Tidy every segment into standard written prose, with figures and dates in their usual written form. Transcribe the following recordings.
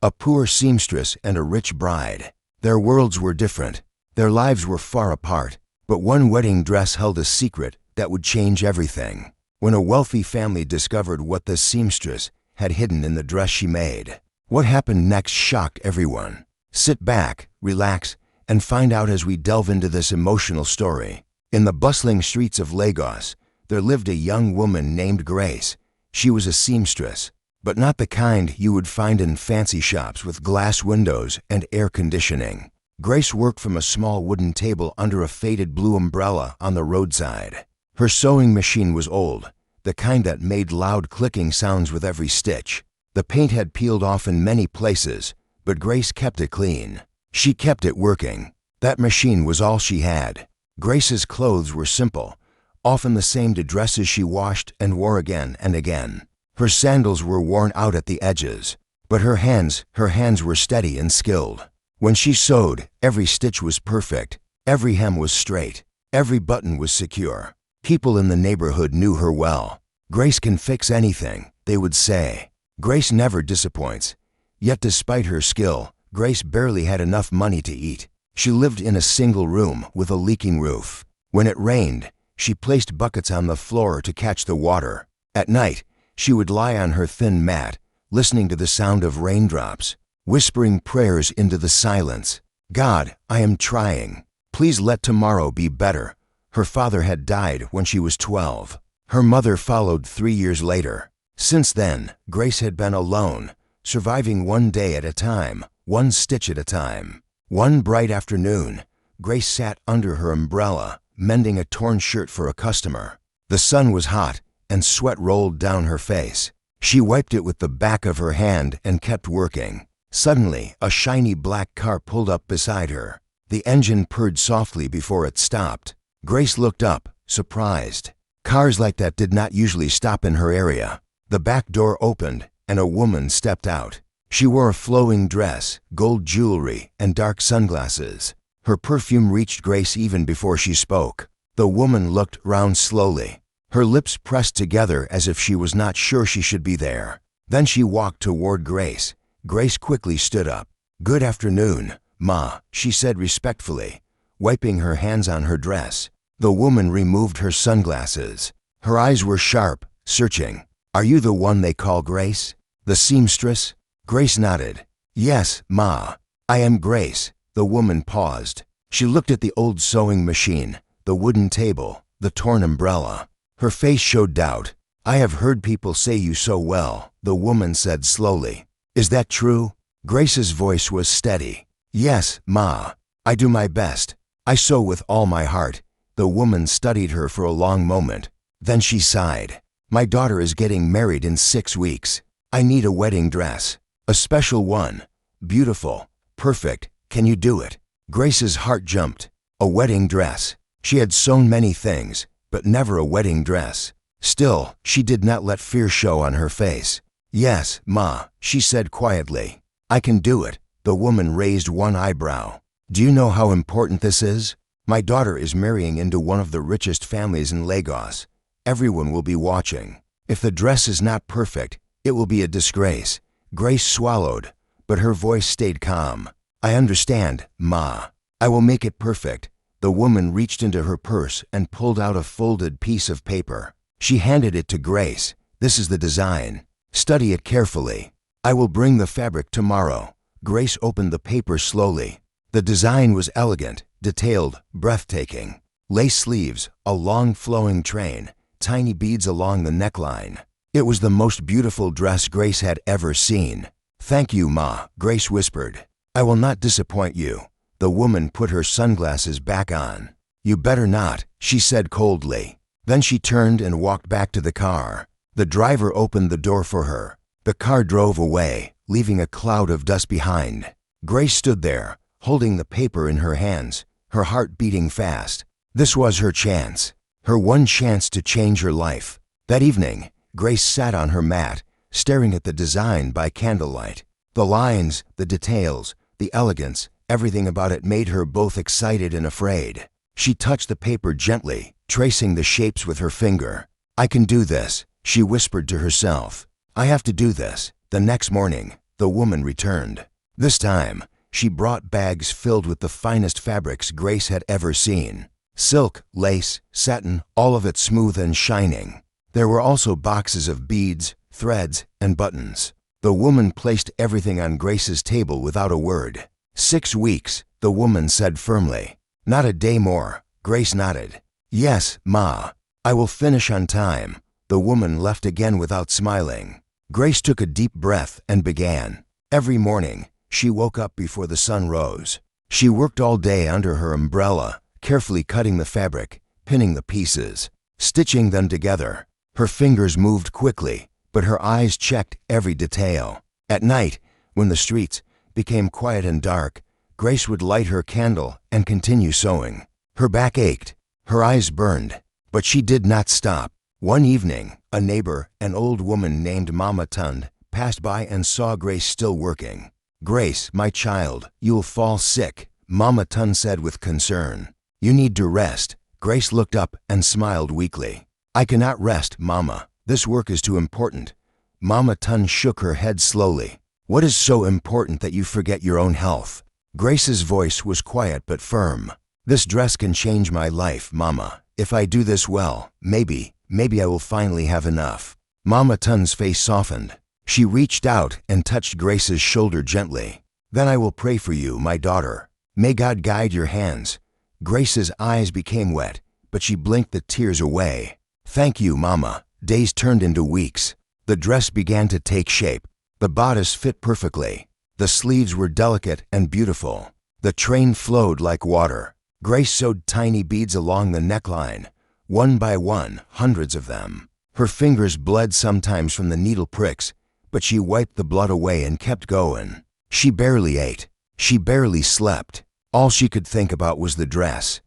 A poor seamstress and a rich bride. Their worlds were different. Their lives were far apart. But one wedding dress held a secret that would change everything. When a wealthy family discovered what the seamstress had hidden in the dress she made, what happened next shocked everyone. Sit back, relax, and find out as we delve into this emotional story. In the bustling streets of Lagos, there lived a young woman named Grace. She was a seamstress, but not the kind you would find in fancy shops with glass windows and air conditioning. Grace worked from a small wooden table under a faded blue umbrella on the roadside. Her sewing machine was old, the kind that made loud clicking sounds with every stitch. The paint had peeled off in many places, but Grace kept it clean. She kept it working. That machine was all she had. Grace's clothes were simple, often the same dresses she washed and wore again and again. Her sandals were worn out at the edges, but her hands were steady and skilled. When she sewed, every stitch was perfect, every hem was straight, every button was secure. People in the neighborhood knew her well. Grace can fix anything, they would say. Grace never disappoints. Yet despite her skill, Grace barely had enough money to eat. She lived in a single room with a leaking roof. When it rained, she placed buckets on the floor to catch the water. At night, she would lie on her thin mat, listening to the sound of raindrops, whispering prayers into the silence. God, I am trying. Please let tomorrow be better. Her father had died when she was 12. Her mother followed 3 years later. Since then, Grace had been alone, surviving one day at a time, one stitch at a time. One bright afternoon, Grace sat under her umbrella, mending a torn shirt for a customer. The sun was hot, and sweat rolled down her face. She wiped it with the back of her hand and kept working. Suddenly, a shiny black car pulled up beside her. The engine purred softly before it stopped. Grace looked up, surprised. Cars like that did not usually stop in her area. The back door opened, and a woman stepped out. She wore a flowing dress, gold jewelry, and dark sunglasses. Her perfume reached Grace even before she spoke. The woman looked round slowly. Her lips pressed together as if she was not sure she should be there. Then she walked toward Grace. Grace quickly stood up. "Good afternoon, Ma," she said respectfully, wiping her hands on her dress. The woman removed her sunglasses. Her eyes were sharp, searching. "Are you the one they call Grace? The seamstress?" Grace nodded. "Yes, Ma. I am Grace." The woman paused. She looked at the old sewing machine, the wooden table, the torn umbrella. Her face showed doubt. "I have heard people say you sew well," the woman said slowly. "Is that true?" Grace's voice was steady. "Yes, Ma. I do my best. I sew with all my heart." The woman studied her for a long moment. Then she sighed. "My daughter is getting married in 6 weeks. I need a wedding dress. A special one. Beautiful. Perfect. Can you do it?" Grace's heart jumped. A wedding dress. She had sewn many things, but never a wedding dress. Still, she did not let fear show on her face. "Yes, Ma," she said quietly. "I can do it." The woman raised one eyebrow. "Do you know how important this is? My daughter is marrying into one of the richest families in Lagos. Everyone will be watching. If the dress is not perfect, it will be a disgrace." Grace swallowed, but her voice stayed calm. "I understand, Ma. I will make it perfect." The woman reached into her purse and pulled out a folded piece of paper. She handed it to Grace. "This is the design. Study it carefully. I will bring the fabric tomorrow." Grace opened the paper slowly. The design was elegant, detailed, breathtaking. Lace sleeves, a long flowing train, tiny beads along the neckline. It was the most beautiful dress Grace had ever seen. "Thank you, Ma," Grace whispered. "I will not disappoint you." The woman put her sunglasses back on. "You better not," she said coldly. Then she turned and walked back to the car. The driver opened the door for her. The car drove away, leaving a cloud of dust behind. Grace stood there, holding the paper in her hands, her heart beating fast. This was her chance, her one chance to change her life. That evening, Grace sat on her mat, staring at the design by candlelight. The lines, the details, the elegance, everything about it made her both excited and afraid. She touched the paper gently, tracing the shapes with her finger. "I can do this," she whispered to herself. "I have to do this." The next morning, the woman returned. This time, she brought bags filled with the finest fabrics Grace had ever seen. Silk, lace, satin, all of it smooth and shining. There were also boxes of beads, threads, and buttons. The woman placed everything on Grace's table without a word. 6 weeks, the woman said firmly. Not a day more. Grace nodded. Yes, Ma. I will finish on time. The woman left again without smiling. Grace took a deep breath and began. Every morning, she woke up before the sun rose. She worked all day under her umbrella, carefully cutting the fabric, pinning the pieces, stitching them together. Her fingers moved quickly, but her eyes checked every detail. At night, when the streets became quiet and dark, Grace would light her candle and continue sewing. Her back ached, her eyes burned, but she did not stop. One evening, a neighbor, an old woman named Mama Tund, passed by and saw Grace still working. Grace, my child, you'll fall sick, Mama Tund said with concern. You need to rest. Grace looked up and smiled weakly. I cannot rest, Mama. This work is too important. Mama Tund shook her head slowly. What is so important that you forget your own health? Grace's voice was quiet but firm. This dress can change my life, Mama. If I do this well, maybe I will finally have enough. Mama Tund's face softened. She reached out and touched Grace's shoulder gently. Then I will pray for you, my daughter. May God guide your hands. Grace's eyes became wet, but she blinked the tears away. Thank you, Mama. Days turned into weeks. The dress began to take shape. The bodice fit perfectly. The sleeves were delicate and beautiful. The train flowed like water. Grace sewed tiny beads along the neckline. One by one, hundreds of them. Her fingers bled sometimes from the needle pricks, but she wiped the blood away and kept going. She barely ate. She barely slept. All she could think about was the dress.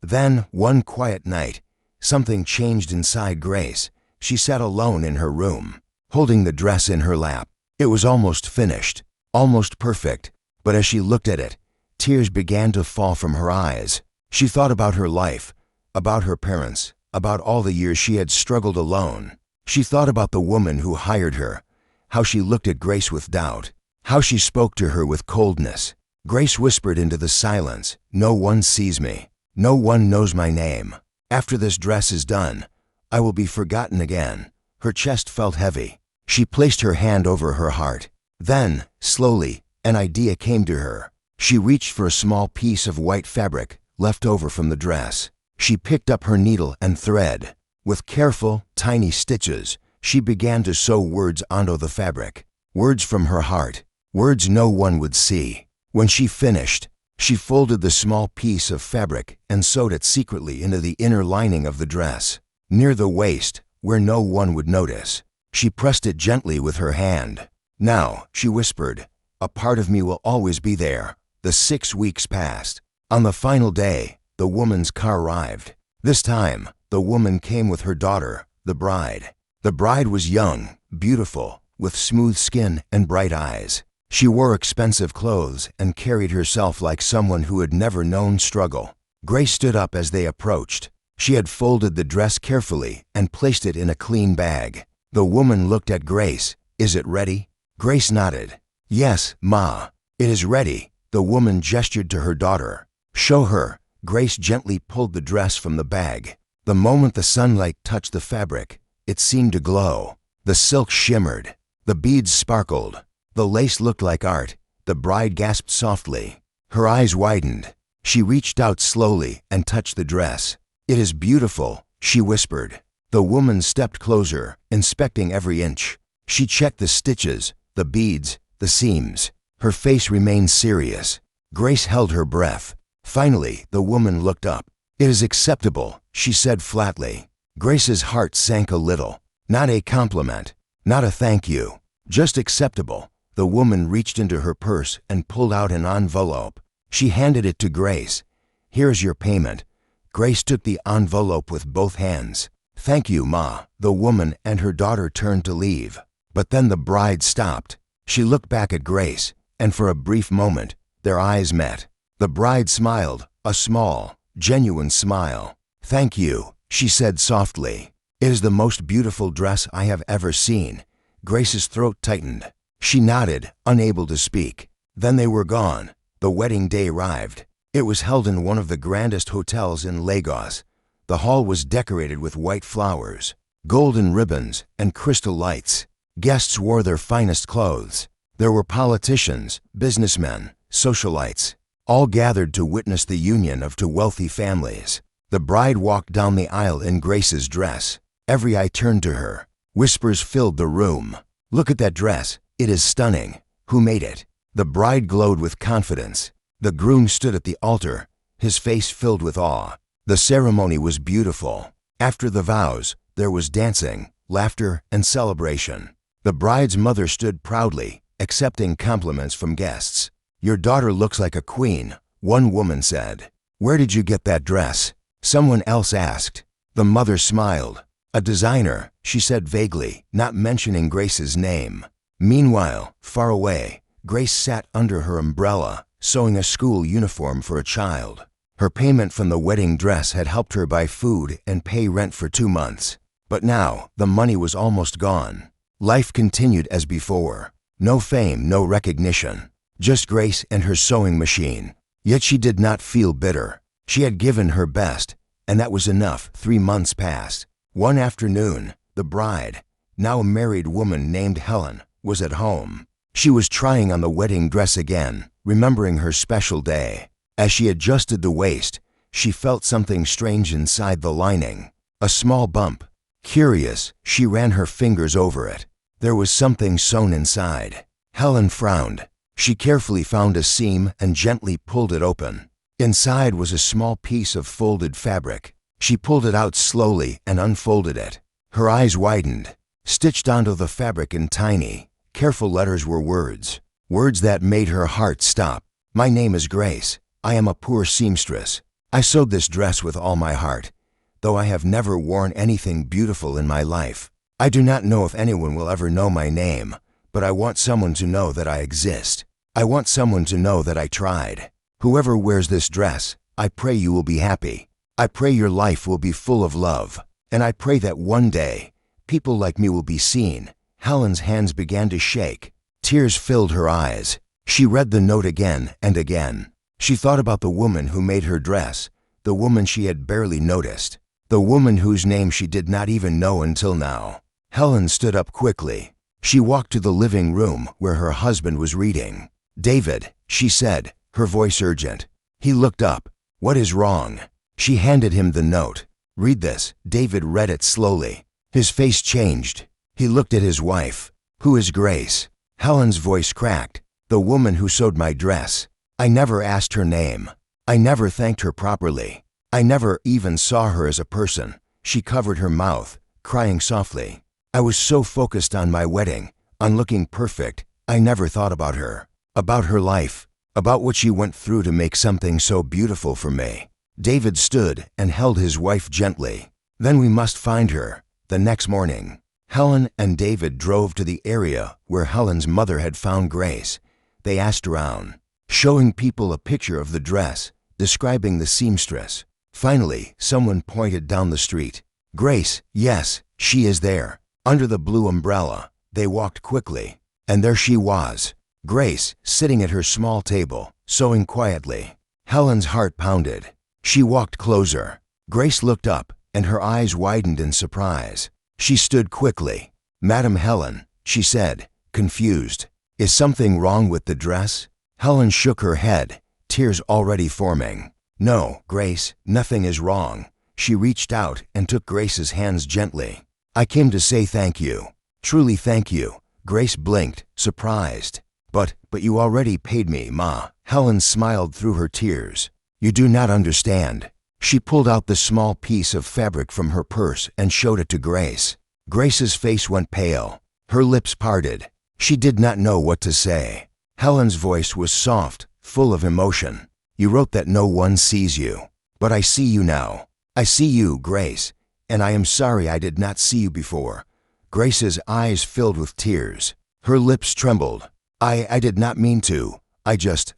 Then, one quiet night, something changed inside Grace. She sat alone in her room, holding the dress in her lap. It was almost finished, almost perfect, but as she looked at it, tears began to fall from her eyes. She thought about her life, about her parents, about all the years she had struggled alone. She thought about the woman who hired her, how she looked at Grace with doubt, how she spoke to her with coldness. Grace whispered into the silence, "No one sees me. No one knows my name. After this dress is done, I will be forgotten again." Her chest felt heavy. She placed her hand over her heart. Then, slowly, an idea came to her. She reached for a small piece of white fabric left over from the dress. She picked up her needle and thread. With careful, tiny stitches, she began to sew words onto the fabric. Words from her heart. Words no one would see. When she finished, she folded the small piece of fabric and sewed it secretly into the inner lining of the dress. Near the waist, where no one would notice, she pressed it gently with her hand. Now, she whispered, a part of me will always be there. The 6 weeks passed. On the final day, the woman's car arrived. This time, the woman came with her daughter, the bride. The bride was young, beautiful, with smooth skin and bright eyes. She wore expensive clothes and carried herself like someone who had never known struggle. Grace stood up as they approached. She had folded the dress carefully and placed it in a clean bag. The woman looked at Grace. Is it ready? Grace nodded. Yes, Ma. It is ready. The woman gestured to her daughter. Show her. Grace gently pulled the dress from the bag. The moment the sunlight touched the fabric, it seemed to glow. The silk shimmered. The beads sparkled. The lace looked like art. The bride gasped softly. Her eyes widened. She reached out slowly and touched the dress. It is beautiful, she whispered. The woman stepped closer, inspecting every inch. She checked the stitches, the beads, the seams. Her face remained serious. Grace held her breath. Finally, the woman looked up. It is acceptable, she said flatly. Grace's heart sank a little. Not a compliment, not a thank you, just acceptable. The woman reached into her purse and pulled out an envelope. She handed it to Grace. Here's your payment. Grace took the envelope with both hands. Thank you, Ma. The woman and her daughter turned to leave. But then the bride stopped. She looked back at Grace, and for a brief moment, their eyes met. The bride smiled, a small, genuine smile. Thank you, she said softly. It is the most beautiful dress I have ever seen. Grace's throat tightened. She nodded, unable to speak. Then they were gone. The wedding day arrived. It was held in one of the grandest hotels in Lagos. The hall was decorated with white flowers, golden ribbons, and crystal lights. Guests wore their finest clothes. There were politicians, businessmen, socialites, all gathered to witness the union of two wealthy families. The bride walked down the aisle in Grace's dress. Every eye turned to her. Whispers filled the room. "Look at that dress. It is stunning. Who made it?" The bride glowed with confidence. The groom stood at the altar, his face filled with awe. The ceremony was beautiful. After the vows, there was dancing, laughter, and celebration. The bride's mother stood proudly, accepting compliments from guests. "Your daughter looks like a queen," one woman said. "Where did you get that dress?" someone else asked. The mother smiled. "A designer," she said vaguely, not mentioning Grace's name. Meanwhile, far away, Grace sat under her umbrella, sewing a school uniform for a child. Her payment from the wedding dress had helped her buy food and pay rent for 2 months. But now, the money was almost gone. Life continued as before. No fame, no recognition. Just Grace and her sewing machine. Yet she did not feel bitter. She had given her best, and that was enough. 3 months passed. One afternoon, the bride, now a married woman named Helen, was at home. She was trying on the wedding dress again, remembering her special day. As she adjusted the waist, she felt something strange inside the lining. A small bump. Curious, she ran her fingers over it. There was something sewn inside. Helen frowned. She carefully found a seam and gently pulled it open. Inside was a small piece of folded fabric. She pulled it out slowly and unfolded it. Her eyes widened. Stitched onto the fabric in tiny, careful letters were words. Words that made her heart stop. "My name is Grace. I am a poor seamstress. I sewed this dress with all my heart, though I have never worn anything beautiful in my life. I do not know if anyone will ever know my name, but I want someone to know that I exist. I want someone to know that I tried. Whoever wears this dress, I pray you will be happy. I pray your life will be full of love. And I pray that one day, people like me will be seen." Helen's hands began to shake. Tears filled her eyes. She read the note again and again. She thought about the woman who made her dress, the woman she had barely noticed, the woman whose name she did not even know until now. Helen stood up quickly. She walked to the living room where her husband was reading. "David," she said, her voice urgent. He looked up. "What is wrong?" She handed him the note. "Read this." David read it slowly. His face changed. He looked at his wife. "Who is Grace?" Helen's voice cracked. "The woman who sewed my dress. I never asked her name. I never thanked her properly. I never even saw her as a person." She covered her mouth, crying softly. "I was so focused on my wedding, on looking perfect, I never thought about her life, about what she went through to make something so beautiful for me." David stood and held his wife gently. "Then we must find her." The next morning, Helen and David drove to the area where Helen's mother had found Grace. They asked around, showing people a picture of the dress, describing the seamstress. Finally, someone pointed down the street. "Grace, yes, she is there." Under the blue umbrella, they walked quickly, and there she was, Grace, sitting at her small table, sewing quietly. Helen's heart pounded. She walked closer. Grace looked up, and her eyes widened in surprise. She stood quickly. "Madam Helen," she said, confused. "Is something wrong with the dress?" Helen shook her head, tears already forming. "No, Grace, nothing is wrong." She reached out and took Grace's hands gently. "I came to say thank you. Truly thank you." Grace blinked, surprised. But you already paid me, Ma." Helen smiled through her tears. "You do not understand." She pulled out the small piece of fabric from her purse and showed it to Grace. Grace's face went pale. Her lips parted. She did not know what to say. Helen's voice was soft, full of emotion. "You wrote that no one sees you. But I see you now. I see you, Grace, and I am sorry I did not see you before." Grace's eyes filled with tears. Her lips trembled. I did not mean to. I just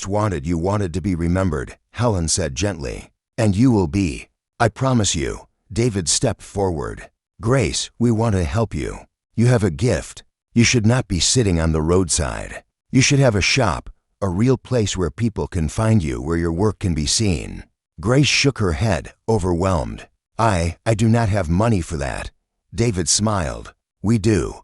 wanted to be remembered," Helen said gently. "And you will be. I promise you." David stepped forward. "Grace, we want to help you. You have a gift. You should not be sitting on the roadside. You should have a shop, a real place where people can find you, where your work can be seen." Grace shook her head, overwhelmed. I do not have money for that." David smiled. "We do."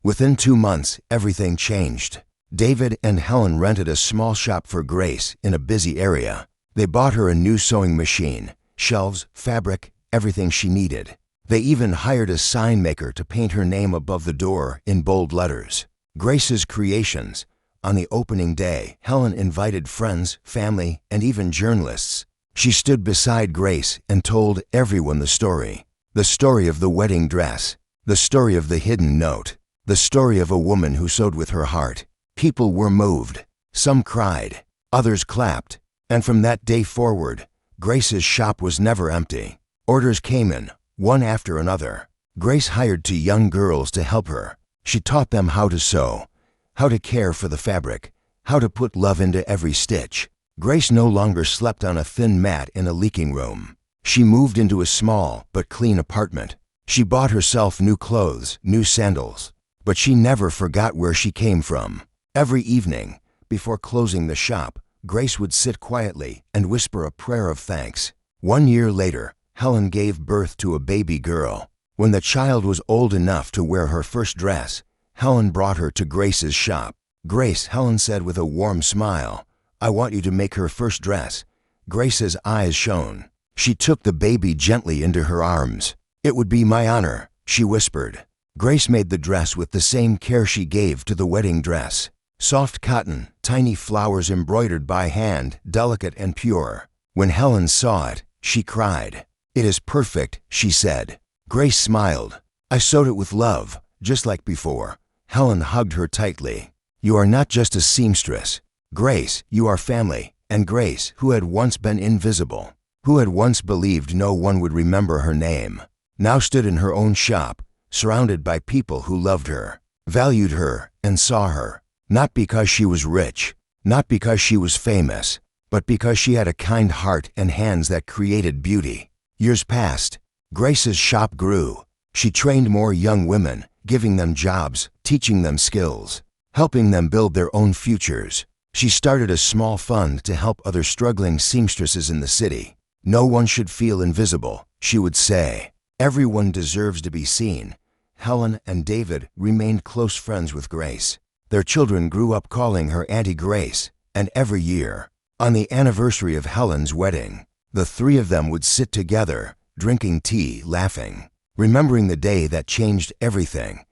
Within 2 months, everything changed. David and Helen rented a small shop for Grace in a busy area. They bought her a new sewing machine, shelves, fabric, everything she needed. They even hired a sign maker to paint her name above the door in bold letters. Grace's Creations. On the opening day, Helen invited friends, family, and even journalists. She stood beside Grace and told everyone the story. The story of the wedding dress. The story of the hidden note. The story of a woman who sewed with her heart. People were moved. Some cried. Others clapped. And from that day forward, Grace's shop was never empty. Orders came in, one after another. Grace hired 2 young girls to help her. She taught them how to sew, how to care for the fabric, how to put love into every stitch. Grace no longer slept on a thin mat in a leaking room. She moved into a small but clean apartment. She bought herself new clothes, new sandals. But she never forgot where she came from. Every evening, before closing the shop, Grace would sit quietly and whisper a prayer of thanks. 1 year later, Helen gave birth to a baby girl. When the child was old enough to wear her first dress, Helen brought her to Grace's shop. "Grace," Helen said with a warm smile, "I want you to make her first dress." Grace's eyes shone. She took the baby gently into her arms. "It would be my honor," she whispered. Grace made the dress with the same care she gave to the wedding dress. Soft cotton, tiny flowers embroidered by hand, delicate and pure. When Helen saw it, she cried. "It is perfect," she said. Grace smiled. "I sewed it with love, just like before." Helen hugged her tightly. "You are not just a seamstress. Grace, you are family." And Grace, who had once been invisible, who had once believed no one would remember her name, now stood in her own shop, surrounded by people who loved her, valued her, and saw her. Not because she was rich, not because she was famous, but because she had a kind heart and hands that created beauty. Years passed. Grace's shop grew. She trained more young women, giving them jobs, teaching them skills, helping them build their own futures. She started a small fund to help other struggling seamstresses in the city. "No one should feel invisible," she would say. "Everyone deserves to be seen." Helen and David remained close friends with Grace. Their children grew up calling her Auntie Grace, and every year, on the anniversary of Helen's wedding, the 3 of them would sit together, drinking tea, laughing, remembering the day that changed everything.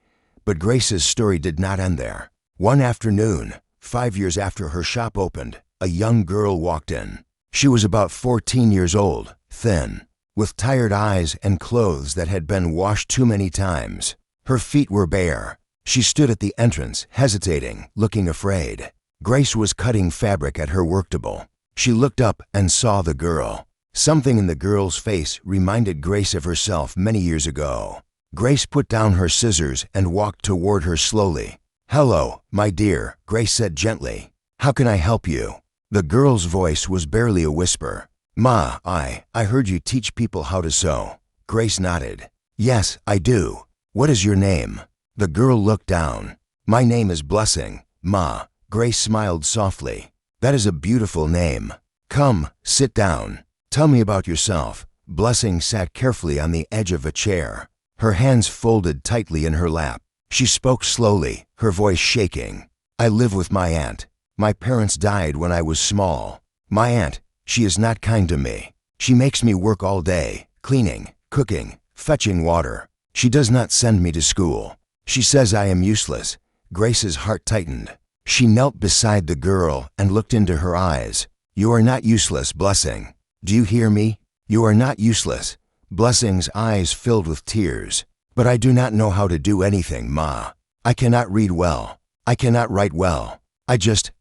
But Grace's story did not end there. One afternoon, 5 years after her shop opened, a young girl walked in. She was about 14 years old, thin, with tired eyes and clothes that had been washed too many times. Her feet were bare. She stood at the entrance, hesitating, looking afraid. Grace was cutting fabric at her worktable. She looked up and saw the girl. Something in the girl's face reminded Grace of herself many years ago. Grace put down her scissors and walked toward her slowly. "Hello, my dear," Grace said gently. "How can I help you?" The girl's voice was barely a whisper. "Ma, I heard you teach people how to sew." Grace nodded. "Yes, I do. What is your name?" The girl looked down. "My name is Blessing, Ma." Grace smiled softly. "That is a beautiful name. Come, sit down. Tell me about yourself." Blessing sat carefully on the edge of a chair, her hands folded tightly in her lap. She spoke slowly, her voice shaking. "I live with my aunt. My parents died when I was small. My aunt, she is not kind to me. She makes me work all day, cleaning, cooking, fetching water. She does not send me to school. She says I am useless." Grace's heart tightened. She knelt beside the girl and looked into her eyes. "You are not useless, Blessing. Do you hear me? You are not useless." Blessing's eyes filled with tears. "But I do not know how to do anything, Ma. I cannot read well. I cannot write well. I just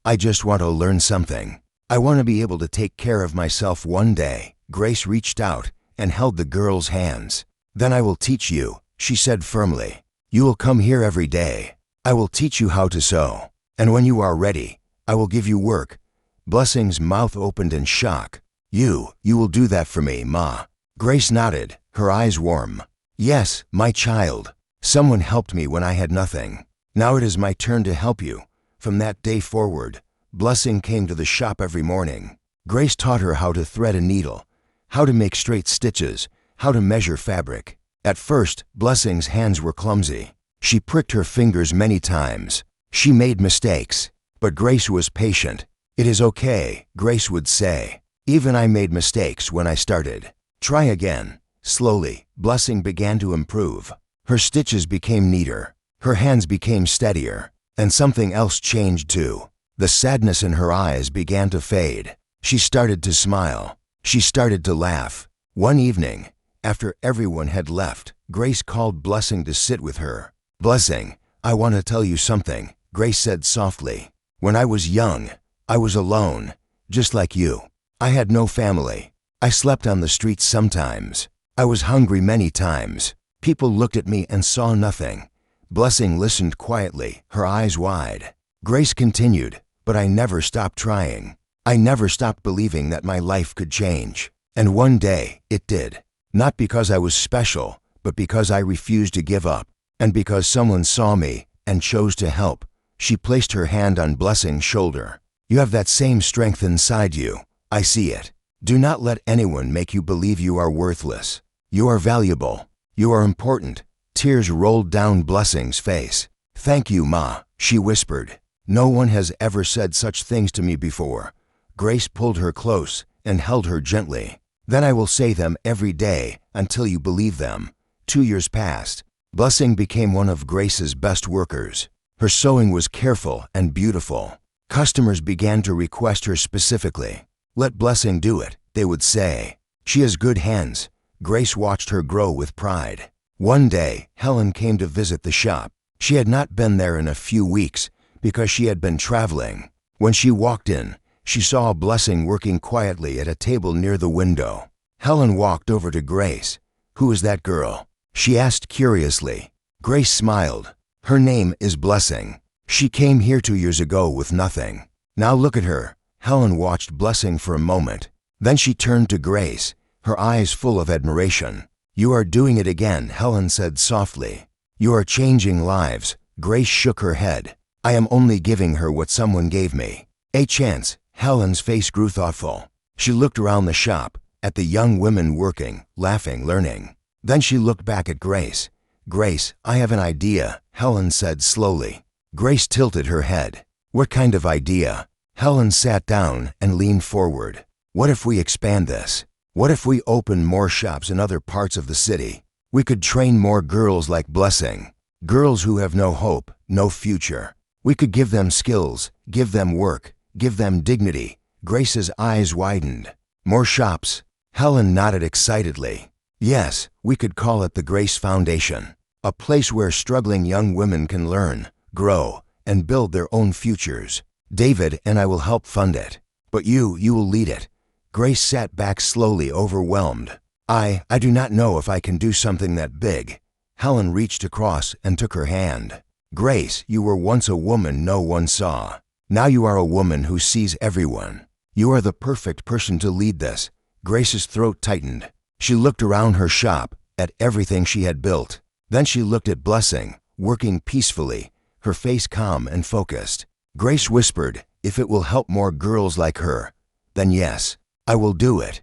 want to learn something. I want to be able to take care of myself one day." Grace reached out and held the girl's hands. "Then I will teach you," she said firmly. "You will come here every day. I will teach you how to sew. And when you are ready, I will give you work." Blessing's mouth opened in shock. You will do that for me, Ma." Grace nodded, her eyes warm. "Yes, my child. Someone helped me when I had nothing. Now it is my turn to help you." From that day forward, Blessing came to the shop every morning. Grace taught her how to thread a needle, how to make straight stitches, how to measure fabric. At first, Blessing's hands were clumsy. She pricked her fingers many times. She made mistakes, but Grace was patient. "It is okay," Grace would say. "Even I made mistakes when I started. Try again." Slowly, Blessing began to improve. Her stitches became neater. Her hands became steadier. And something else changed too. The sadness in her eyes began to fade. She started to smile. She started to laugh. One evening, after everyone had left, Grace called Blessing to sit with her. "Blessing, I want to tell you something," Grace said softly. "When I was young, I was alone, just like you. I had no family. I slept on the streets sometimes. I was hungry many times. People looked at me and saw nothing." Blessing listened quietly, her eyes wide. Grace continued, "But I never stopped trying. I never stopped believing that my life could change. And one day, it did. Not because I was special, but because I refused to give up. And because someone saw me and chose to help." She placed her hand on Blessing's shoulder. "You have that same strength inside you. I see it. Do not let anyone make you believe you are worthless. You are valuable. You are important." Tears rolled down Blessing's face. "Thank you, Ma," she whispered. "No one has ever said such things to me before." Grace pulled her close and held her gently. "Then I will say them every day until you believe them." 2 years passed. Blessing became one of Grace's best workers. Her sewing was careful and beautiful. Customers began to request her specifically. "Let Blessing do it," they would say. "She has good hands." Grace watched her grow with pride. One day, Helen came to visit the shop. She had not been there in a few weeks because she had been traveling. When she walked in, she saw Blessing working quietly at a table near the window. Helen walked over to Grace. "Who is that girl?" she asked curiously. Grace smiled. "Her name is Blessing. She came here 2 years ago with nothing. Now look at her." Helen watched Blessing for a moment. Then she turned to Grace, her eyes full of admiration. "You are doing it again," Helen said softly. "You are changing lives." Grace shook her head. "I am only giving her what someone gave me. A chance." Helen's face grew thoughtful. She looked around the shop, at the young women working, laughing, learning. Then she looked back at Grace. "Grace, I have an idea," Helen said slowly. Grace tilted her head. "What kind of idea?" Helen sat down and leaned forward. "What if we expand this? What if we open more shops in other parts of the city? We could train more girls like Blessing, girls who have no hope, no future. We could give them skills, give them work, give them dignity." Grace's eyes widened. "More shops?" Helen nodded excitedly. "Yes, we could call it the Grace Foundation, a place where struggling young women can learn, grow, and build their own futures. David and I will help fund it. But you will lead it." Grace sat back slowly, overwhelmed. I do not know if I can do something that big." Helen reached across and took her hand. "Grace, you were once a woman no one saw. Now you are a woman who sees everyone. You are the perfect person to lead this." Grace's throat tightened. She looked around her shop, at everything she had built. Then she looked at Blessing, working peacefully, her face calm and focused. Grace whispered, "If it will help more girls like her, then yes, I will do it."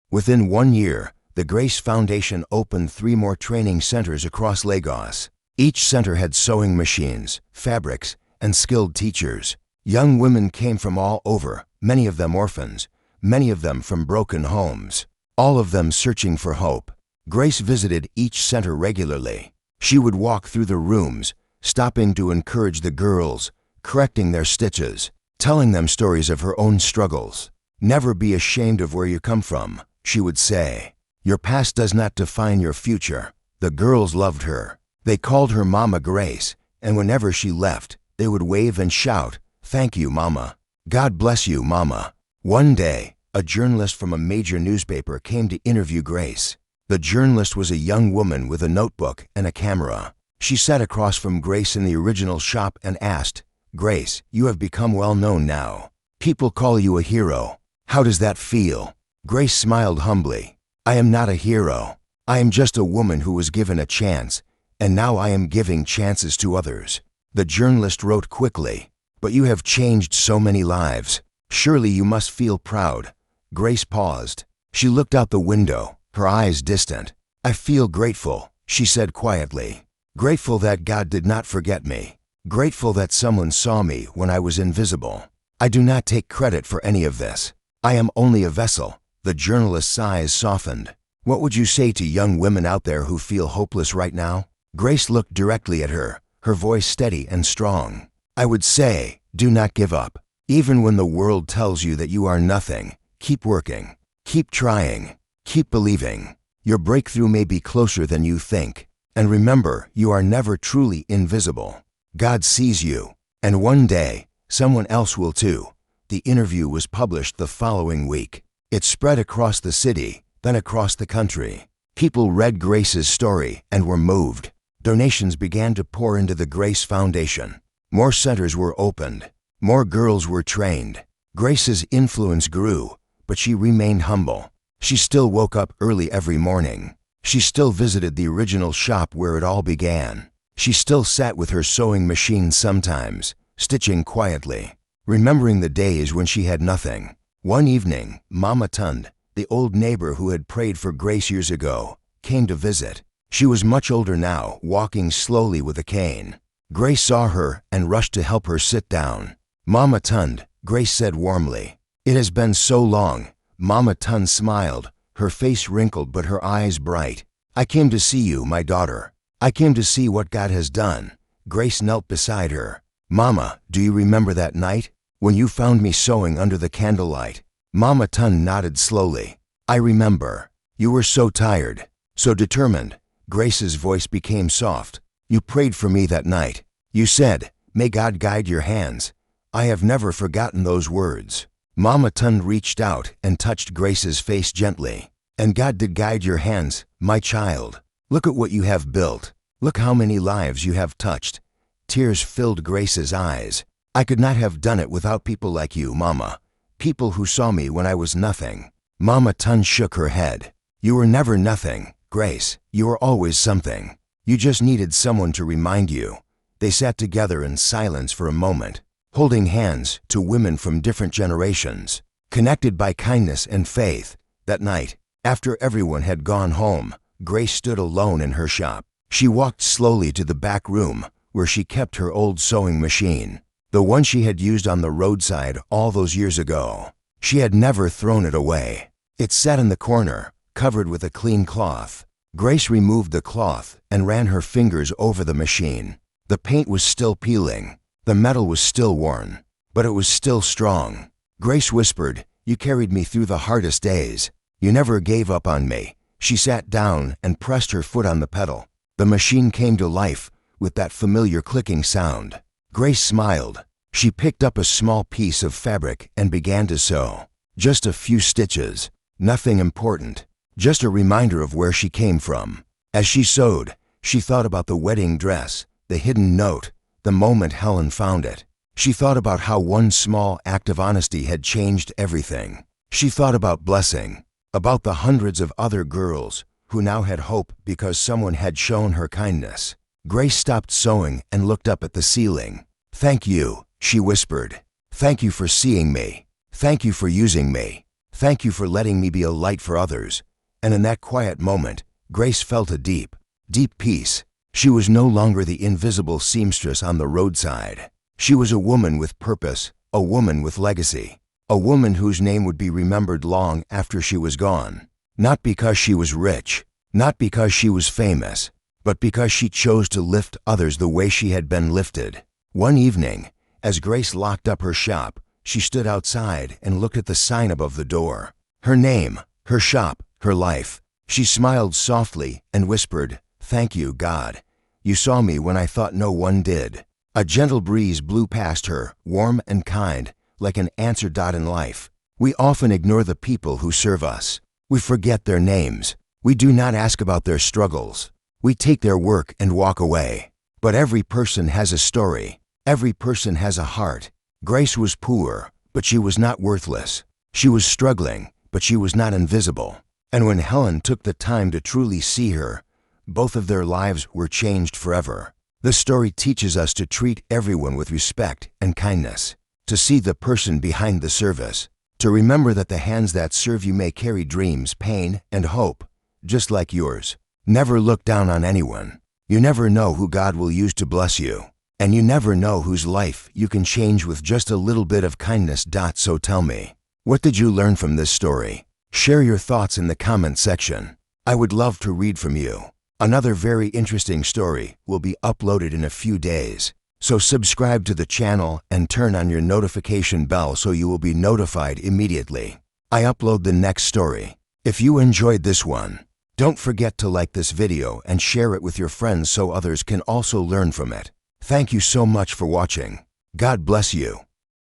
Within 1 year, the Grace Foundation opened 3 more training centers across Lagos. Each center had sewing machines, fabrics, and skilled teachers. Young women came from all over, many of them orphans, many of them from broken homes, all of them searching for hope. Grace visited each center regularly. She would walk through the rooms, stopping to encourage the girls, correcting their stitches, telling them stories of her own struggles. "Never be ashamed of where you come from," she would say. "Your past does not define your future." The girls loved her. They called her Mama Grace, and whenever she left, they would wave and shout, "Thank you, Mama. God bless you, Mama." One day, a journalist from a major newspaper came to interview Grace. The journalist was a young woman with a notebook and a camera. She sat across from Grace in the original shop and asked, "Grace, you have become well known now. People call you a hero. How does that feel?" Grace smiled humbly. "I am not a hero. I am just a woman who was given a chance, and now I am giving chances to others." The journalist wrote quickly. "But you have changed so many lives. Surely you must feel proud." Grace paused. She looked out the window, her eyes distant. "I feel grateful," she said quietly. "Grateful that God did not forget me. Grateful that someone saw me when I was invisible. I do not take credit for any of this. I am only a vessel." The journalist's eyes softened. "What would you say to young women out there who feel hopeless right now?" Grace looked directly at her, her voice steady and strong. "I would say, do not give up. Even when the world tells you that you are nothing, keep working, keep trying, keep believing. Your breakthrough may be closer than you think. And remember, you are never truly invisible. God sees you, and one day, someone else will too." The interview was published the following week. It spread across the city, then across the country. People read Grace's story and were moved. Donations began to pour into the Grace Foundation. More centers were opened. More girls were trained. Grace's influence grew, but she remained humble. She still woke up early every morning. She still visited the original shop where it all began. She still sat with her sewing machine sometimes, stitching quietly, remembering the days when she had nothing. One evening, Mama Tund, the old neighbor who had prayed for Grace years ago, came to visit. She was much older now, walking slowly with a cane. Grace saw her and rushed to help her sit down. "Mama Tund," Grace said warmly. "It has been so long." Mama Tund smiled, her face wrinkled but her eyes bright. "I came to see you, my daughter. I came to see what God has done." Grace knelt beside her. "Mama, do you remember that night when you found me sewing under the candlelight?" Mama Tund nodded slowly. "I remember. You were so tired, so determined." Grace's voice became soft. "You prayed for me that night. You said, 'May God guide your hands.' I have never forgotten those words." Mama Tund reached out and touched Grace's face gently. "And God did guide your hands, my child. Look at what you have built. Look how many lives you have touched." Tears filled Grace's eyes. "I could not have done it without people like you, Mama. People who saw me when I was nothing." Mama Tund shook her head. "You were never nothing, Grace. You were always something. You just needed someone to remind you." They sat together in silence for a moment, holding hands, to women from different generations, connected by kindness and faith. That night, after everyone had gone home, Grace stood alone in her shop. She walked slowly to the back room, where she kept her old sewing machine, the one she had used on the roadside all those years ago. She had never thrown it away. It sat in the corner, covered with a clean cloth. Grace removed the cloth and ran her fingers over the machine. The paint was still peeling. The metal was still worn, but it was still strong. Grace whispered, "You carried me through the hardest days. You never gave up on me." She sat down and pressed her foot on the pedal. The machine came to life with that familiar clicking sound. Grace smiled. She picked up a small piece of fabric and began to sew. Just a few stitches, nothing important, just a reminder of where she came from. As she sewed, she thought about the wedding dress, the hidden note, the moment Helen found it. She thought about how one small act of honesty had changed everything. She thought about blessing, about the hundreds of other girls who now had hope because someone had shown her kindness. Grace stopped sewing and looked up at the ceiling. "Thank you," she whispered. "Thank you for seeing me. Thank you for using me. Thank you for letting me be a light for others." And in that quiet moment, Grace felt a deep, deep peace. She was no longer the invisible seamstress on the roadside. She was a woman with purpose, a woman with legacy, a woman whose name would be remembered long after she was gone. Not because she was rich, not because she was famous, but because she chose to lift others the way she had been lifted. One evening, as Grace locked up her shop, she stood outside and looked at the sign above the door. Her name, her shop, her life. She smiled softly and whispered, "Thank you, God. You saw me when I thought no one did." A gentle breeze blew past her, warm and kind, like an answer dot in life. We often ignore the people who serve us. We forget their names. We do not ask about their struggles. We take their work and walk away. But every person has a story. Every person has a heart. Grace was poor, but she was not worthless. She was struggling, but she was not invisible. And when Helen took the time to truly see her, both of their lives were changed forever. The story teaches us to treat everyone with respect and kindness, to see the person behind the service, to remember that the hands that serve you may carry dreams, pain, and hope, just like yours. Never look down on anyone. You never know who God will use to bless you, and you never know whose life you can change with just a little bit of kindness. So tell me, what did you learn from this story? Share your thoughts in the comment section. I would love to read from you. Another very interesting story will be uploaded in a few days, so subscribe to the channel and turn on your notification bell so you will be notified immediately I upload the next story. If you enjoyed this one, don't forget to like this video and share it with your friends so others can also learn from it. Thank you so much for watching. God bless you.